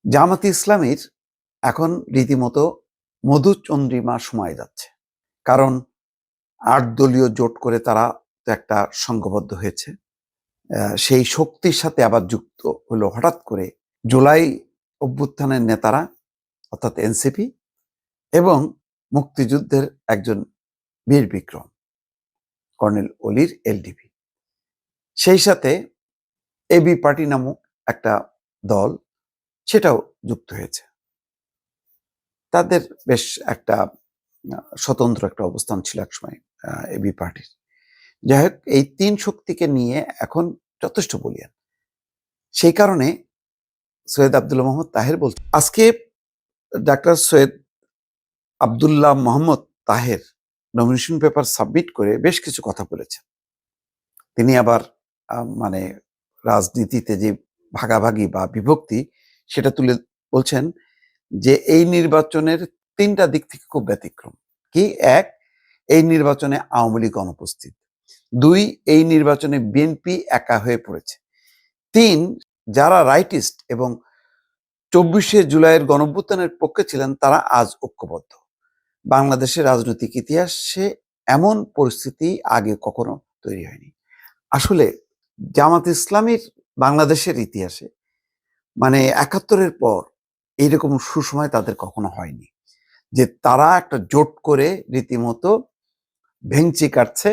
জামাতে ইসলামীর এখন রীতিমতো মধুচন্দ্রিমা সময় যাচ্ছে। কারণ ৮ দলীয় জোট করে তারা তো একটা সংঘবদ্ধ হয়েছে। সেই শক্তির সাথে আবার যুক্ত হলো হঠাৎ করে জুলাই অভ্যুত্থানের নেতারা, অর্থাৎ এনসিপি এবং মুক্তিযুদ্ধের একজন বীর বিক্রম কর্নেল অলির এলডিপি, সেই সাথে এবি পার্টি নামক একটা দল, সেটাও যুক্ত হয়েছে। তাদের বেশ একটা স্বতন্ত্র একটা অবস্থান ছিল একসময় এবি পার্টির। যাই হোক, এই ৩ শক্তিকে নিয়ে এখন যথেষ্ট বলিয়ান। সেই কারণে সৈয়দ আব্দুল্লাহ মোহাম্মদ তাহের বলছে, আজকে doctor Syed Abdullah Mohammad Taher nomination paper submit করে বেশ কিছু কথা বলেছেন। তিনি আবার মানে রাজনীতিতে যে ভাগাভাগি বা বিভক্তি, সেটা তুলে বলছেন যে এই নির্বাচনের ৩টা দিক থেকে খুব ব্যতিক্রম। কি? ১, এই নির্বাচনে আওয়ামী লীগ অনুপস্থিত। ২, এই নির্বাচনে বিএনপি একা হয়ে পড়েছে। ৩, যারা রাইটিস্ট এবং ২৪শে জুলাইয়ের গণঅভ্যুত্থানের পক্ষে ছিলেন তারা আজ ঐক্যবদ্ধ। বাংলাদেশের রাজনৈতিক ইতিহাসে এমন পরিস্থিতি আগে কখনো তৈরি হয়নি। আসলে জামাত ইসলামীর বাংলাদেশের ইতিহাসে মানে ৭১-এর পর এইরকম সুসময় তাদের কখনো হয়নি, যে তারা একটা জোট করে রীতিমতো ভেঙচি কাটছে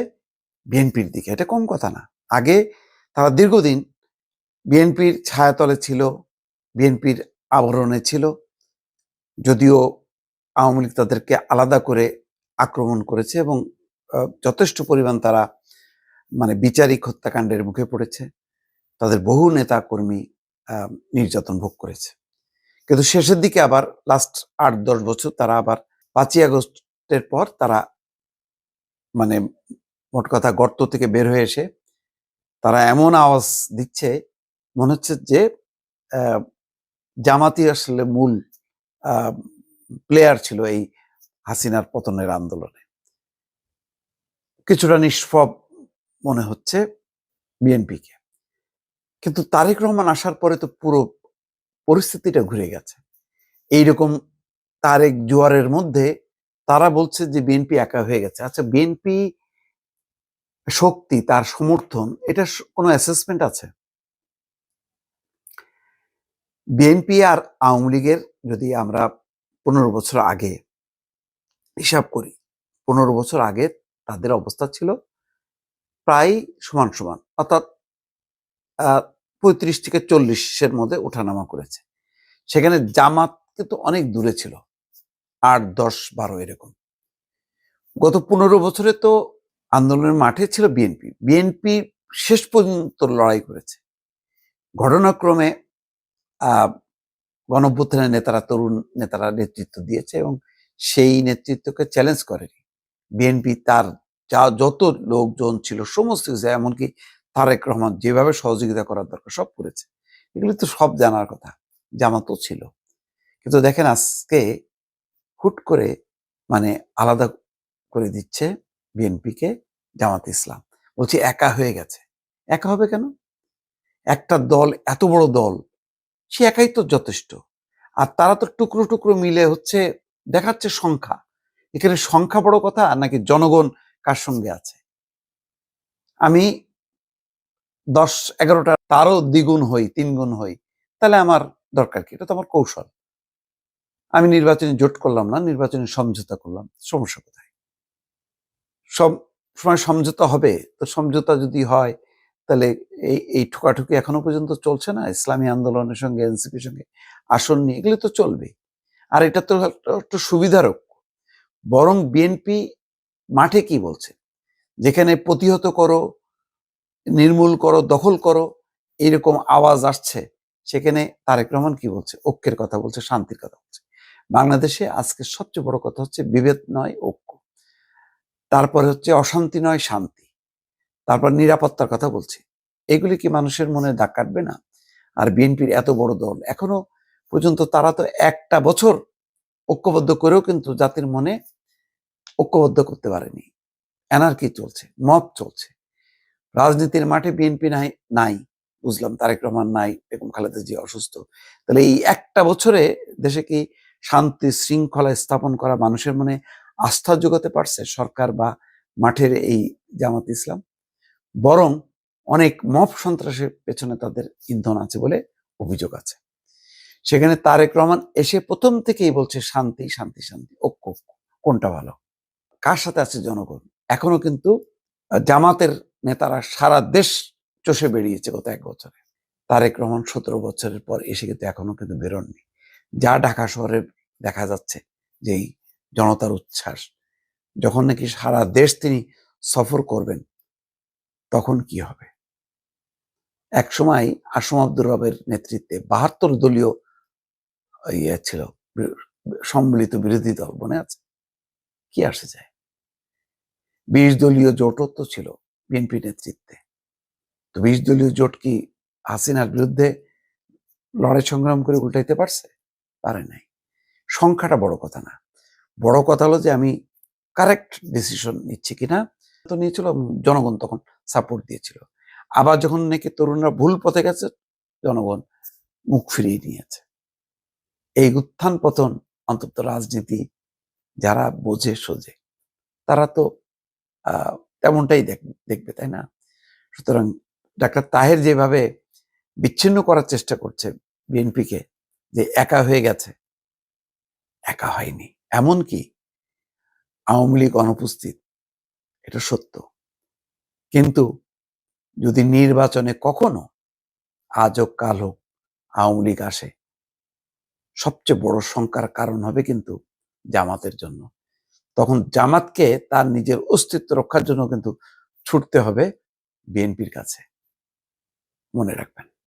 বিএনপির দিকে। এটা কম কথা না। আগে তারা দীর্ঘদিন বিএনপির ছায়াতলে ছিল, বিএনপির আবরণে ছিল, যদিও আওয়ামী লীগ তাদেরকে আলাদা করে আক্রমণ করেছে এবং যথেষ্ট পরিমাণ তারা মানে বিচারিক হত্যাকাণ্ডের মুখে পড়েছে। তাদের বহু নেতা কর্মী নির্যাতন ভোগ করেছে। কিন্তু শেষের দিকে আবার লাস্ট ৮-১০ বছর তারা আবার ৫ই আগস্টের পর তারা মানে মোট কথা গর্ত থেকে বের হয়ে এসে তারা এমন আওয়াজ দিচ্ছে মনে হচ্ছে যে জামাতি আসলে মূল প্লেয়ার ছিল এই হাসিনার পতনের আন্দোলনে। কিছুটা নিষ্প্রভ মনে হচ্ছে বিএনপিকে। কিন্তু তারেক রহমান আসার পরে তো পুরো পরিস্থিতিটা ঘুরে গেছে। এইরকম তারেক জোয়ারের মধ্যে তারা বলছে যে বিএনপি একা হয়ে গেছে। আচ্ছা, বিএনপি শক্তি, তার সমর্থন, এটা কোনো অ্যাসেসমেন্ট আছে? বিএনপি আর আওয়ামী লীগের যদি আমরা ১৫ বছর আগে হিসাব করি, ১৫ বছর আগে তাদের অবস্থা ছিল প্রায় সমান সমান, অর্থাৎ ৩৫ থেকে ৪০-এর মধ্যে ওঠানামা করেছে। সেখানে জামাত কিন্তু অনেক দূরে ছিল, ৮, ১০, ১২ এরকম। গত ১৫ বছরে তো আন্দোলনের মাঠে ছিল বিএনপি। বিএনপি শেষ পর্যন্ত লড়াই করেছে। ঘটনাক্রমে গণঅভ্যুত্থানের নেতারা, তরুণ নেতারা নেতৃত্ব দিয়েছে এবং সেই নেতৃত্বকে চ্যালেঞ্জ করেনি। বিএনপি তার যত লোকজন ছিল সমস্ত কিছু, এমনকি তারেক রহমান যেভাবে সহযোগিতা করার দরকার সব করেছে। এগুলো তো সব জানার কথা, জামাতও ছিল। কিন্তু দেখেন আজকে হুট করে মানে আলাদা করে দিচ্ছে বিএনপিকে জামাত ইসলাম, বলছি একা হয়ে গেছে। একা হবে কেন? একটা দল, এত বড় দল, সে একাই তো যথেষ্ট। আর তারা তো টুকরো টুকরো মিলে হচ্ছে দেখাচ্ছে সংখ্যা। এখানে সংখ্যা বড় কথা নাকি জনগণ কার সঙ্গে আছে? আমি ১০-১১টা তারও দ্বিগুণ হই, ৩ গুণ হই, তাহলে আমার দরকার কি? এটা তো আমার কৌশল। আমি নির্বাচনী জোট করলাম না, নির্বাচনী সমঝোতা করলাম, সমস্যা কোথায়? সব সময় সমঝোতা হবে, তো সমঝোতা যদি হয় তাহলে এই ঠোকাঠুকি এখনো পর্যন্ত চলছে না ইসলামী আন্দোলনের সঙ্গে, এনসিপির সঙ্গে আসন নিয়ে, এগুলো তো চলবে। আর এটা তো একটু সুবিধারও। বরং বিএনপি মাঠে কি বলছে, যেখানে প্রতিহত করো, নির্মূল করো, দখল করো, এইরকম আওয়াজ আসছে, সেখানে তারেক রহমান কি বলছে? ঐক্যের কথা বলছে, শান্তির কথা বলছে। বাংলাদেশে আজকে সবচেয়ে বড় কথা হচ্ছে বিভেদ নয় ঐক্য, তারপরে হচ্ছে অশান্তি নয় শান্তি, তারপর নিরাপত্তার কথা বলছি। এগুলি কি মানুষের মনে দাগ কাটবে না? আর বিএনপির এত বড় দল এখনো পর্যন্ত তারা তো একটা বছর ঐক্যবদ্ধ করেও কিন্তু জাতির মনে ঐক্যবদ্ধ করতে পারেনি। অ্যানার্কি চলছে, মব চলছে, রাজনীতির মাঠে বিএনপি নাই। বুঝলাম তারেক রহমান নাই, বেগম খালেদা জিয়া অসুস্থ, তাহলে এই একটা বছরে দেশে কি শান্তি শৃঙ্খলা স্থাপন করা, মানুষের মনে আস্থা যোগাতে পারছে সরকার বা মাঠের এই জামাত ইসলাম? বরং অনেক মব সন্ত্রাসের পেছনে তাদের ইন্ধন আছে বলে অভিযোগ আছে। সেখানে তারেক রহমান এসে প্রথম থেকেই বলছে শান্তি শান্তি শান্তি, ঐক্য। কোনটা ভালো? কার সাথে আছে জনগণ? এখনো কিন্তু জামাতের নেতারা সারা দেশ চষে বেরিয়েছে গত 1 বছরে। তারেক রহমান 17 বছরের পর এসে কিন্তু এখনো কিন্তু বেরোননি। যা ঢাকা শহরে দেখা যাচ্ছে যে এই জনতার উচ্ছ্বাস, যখন নাকি সারা দেশ তিনি সফর করবেন তখন কি হবে? একসময় আসম আব্দুর রবের নেতৃত্বে 72 দলীয় ছিল, সম্মিলিত বিরোধী দল, মনে আছে? কি আসে যায়? 20 দলীয় জোটও তো ছিল বিএনপি নেতৃত্বে। তো 20 দলীয় জোট কি হাসিনার বিরুদ্ধে লড়াই সংগ্রাম করে উল্টাইতে পারছে? পারে নাই। সংখ্যাটা বড় কথা না, বড় কথা হলো যে আমি কারেক্ট ডিসিশন নিচ্ছি কিনা। তো নিয়েছিল, জনগণ তখন সাপোর্ট দিয়েছিল। আবার যখন নাকি তরুণরা ভুল পথে গেছে, জনগণ মুখ ফিরিয়ে নিয়েছে। এই উত্থান পতন অন্তত রাজনীতি যারা বোঝে সোজে তারা তো তেমনটাই দেখবে, তাই না? সুতরাং ডাক্তার তাহের যেভাবে বিচ্ছিন্ন করার চেষ্টা করছে বিএনপিকে, যে একা হয়ে গেছে, একা হয়নি। এমনকি আওয়ামী লীগ অনুপস্থিত, এটা সত্য, কিন্তু যদি নির্বাচনে কখনো আজ হোক কাল হোক আওয়ামী লীগ আসে, সবচেয়ে বড় শঙ্কার কারণ হবে কিন্তু জামাতের জন্য। তখন জামাতকে তার নিজের অস্তিত্ব রক্ষার জন্য কিন্তু ছুটতে হবে বিএনপির কাছে, মনে রাখবেন।